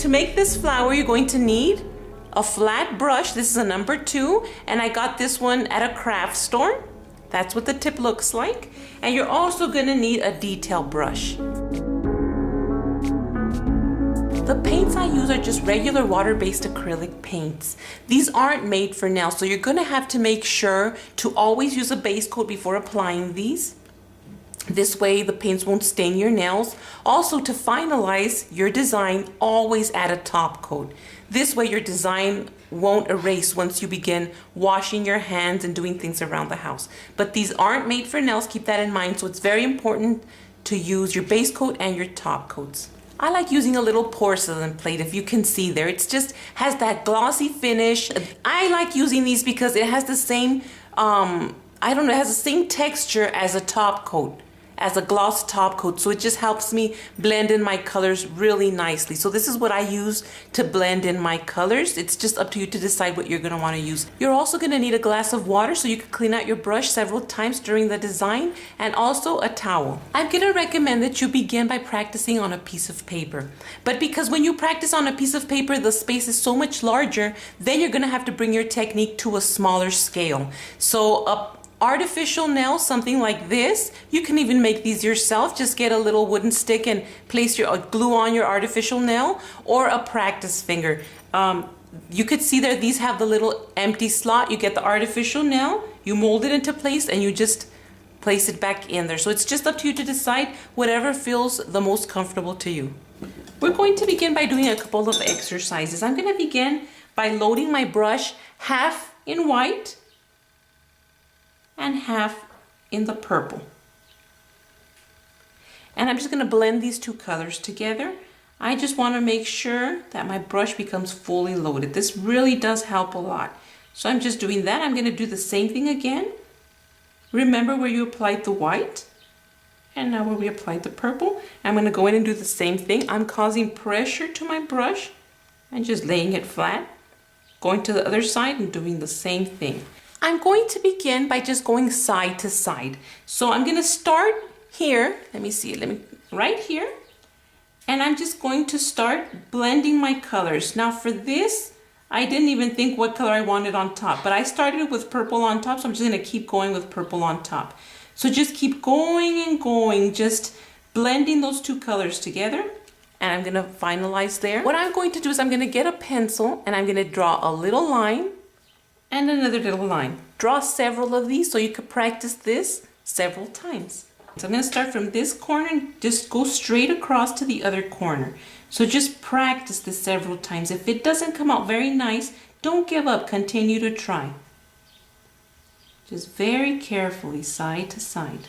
to make this flower, you're going to need a flat brush. This is a number 2, and I got this one at a craft store. That's what the tip looks like. And you're also gonna need a detail brush. The paints I use are just regular water-based acrylic paints. These aren't made for nails, so you're gonna have to make sure to always use a base coat before applying these. This way the paints won't stain your nails. Also, to finalize your design, always add a top coat. This way your design won't erase once you begin washing your hands and doing things around the house. But these aren't made for nails, keep that in mind. So it's very important to use your base coat and your top coats. I like using a little porcelain plate, if you can see there. It's just has that glossy finish. I like using these because it has the same, it has the same texture as a top coat, as a gloss top coat. So it just helps me blend in my colors really nicely. So this is what I use to blend in my colors. It's just up to you to decide what you're gonna wanna use. You're also gonna need a glass of water so you can clean out your brush several times during the design, and also a towel. I'm gonna recommend that you begin by practicing on a piece of paper. But because when you practice on a piece of paper, the space is so much larger, then you're gonna have to bring your technique to a smaller scale. So artificial nails, something like this, you can even make these yourself. Just get a little wooden stick and place your glue on your artificial nail, or a practice finger. You could see there, these have the little empty slot. You get the artificial nail, you mold it into place, and you just place it back in there. So it's just up to you to decide whatever feels the most comfortable to you. We're going to begin by doing a couple of exercises. I'm going to begin by loading my brush half in white and half in the purple. And I'm just going to blend these two colors together. I just want to make sure that my brush becomes fully loaded. This really does help a lot. So I'm just doing that. I'm going to do the same thing again. Remember where you applied the white, and now where we applied the purple. I'm going to go in and do the same thing. I'm causing pressure to my brush and just laying it flat. Going to the other side and doing the same thing. I'm going to begin by just going side to side. So I'm going to start here. Let me see. Right here. And I'm just going to start blending my colors. Now for this, I didn't even think what color I wanted on top, but I started with purple on top, so I'm just going to keep going with purple on top. So just keep going and going, just blending those two colors together. And I'm going to finalize there. What I'm going to do is I'm going to get a pencil and I'm going to draw a little line and another little line. Draw several of these so you could practice this several times. So I'm going to start from this corner and just go straight across to the other corner. So just practice this several times. If it doesn't come out very nice, don't give up. Continue to try. Just very carefully, side to side.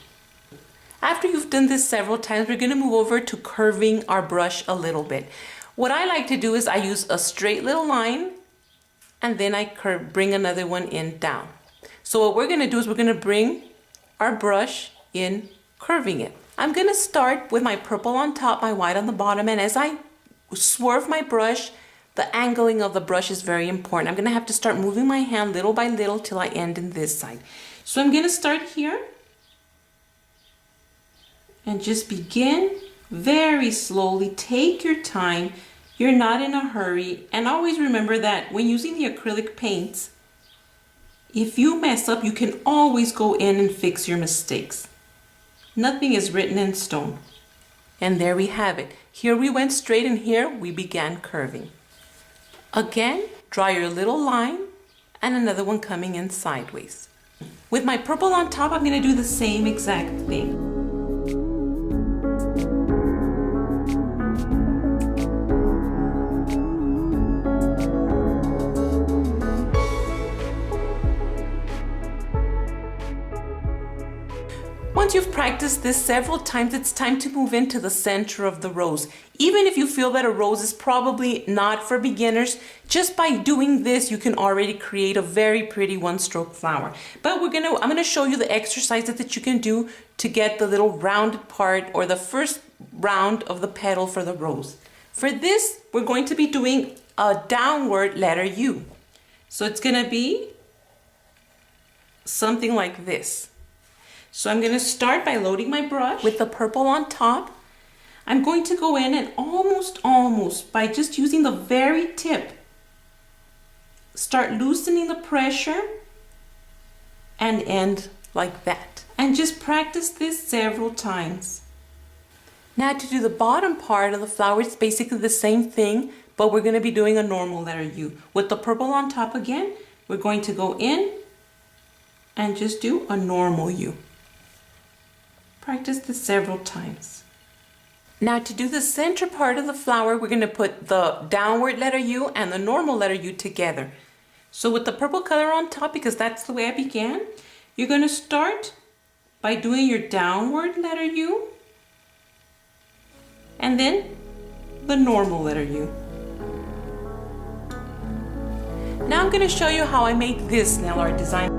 After you've done this several times, we're going to move over to curving our brush a little bit. What I like to do is I use a straight little line, and then I bring another one in down. So what we're going to do is we're going to bring our brush in, curving it. I'm going to start with my purple on top, my white on the bottom, and as I swerve my brush, the angling of the brush is very important. I'm going to have to start moving my hand little by little till I end in this side. So I'm going to start here and just begin very slowly. Take your time. You're not in a hurry. And always remember that when using the acrylic paints, if you mess up, you can always go in and fix your mistakes. Nothing is written in stone. And there we have it. Here we went straight, and here we began curving. Again, draw your little line and another one coming in sideways. With my purple on top, I'm going to do the same exact thing. Once you've practiced this several times, it's time to move into the center of the rose. Even if you feel that a rose is probably not for beginners, just by doing this, you can already create a very pretty one-stroke flower. But I'm going to show you the exercises that you can do to get the little rounded part, or the first round of the petal for the rose. For this, we're going to be doing a downward letter U. So it's going to be something like this. So I'm going to start by loading my brush with the purple on top. I'm going to go in and almost, by just using the very tip, start loosening the pressure and end like that. And just practice this several times. Now to do the bottom part of the flower, it's basically the same thing, but we're going to be doing a normal letter U. With the purple on top again, we're going to go in and just do a normal U. Practice this several times. Now to do the center part of the flower, we're going to put the downward letter U and the normal letter U together. So with the purple color on top, because that's the way I began, you're going to start by doing your downward letter U and then the normal letter U. Now I'm going to show you how I made this nail art design.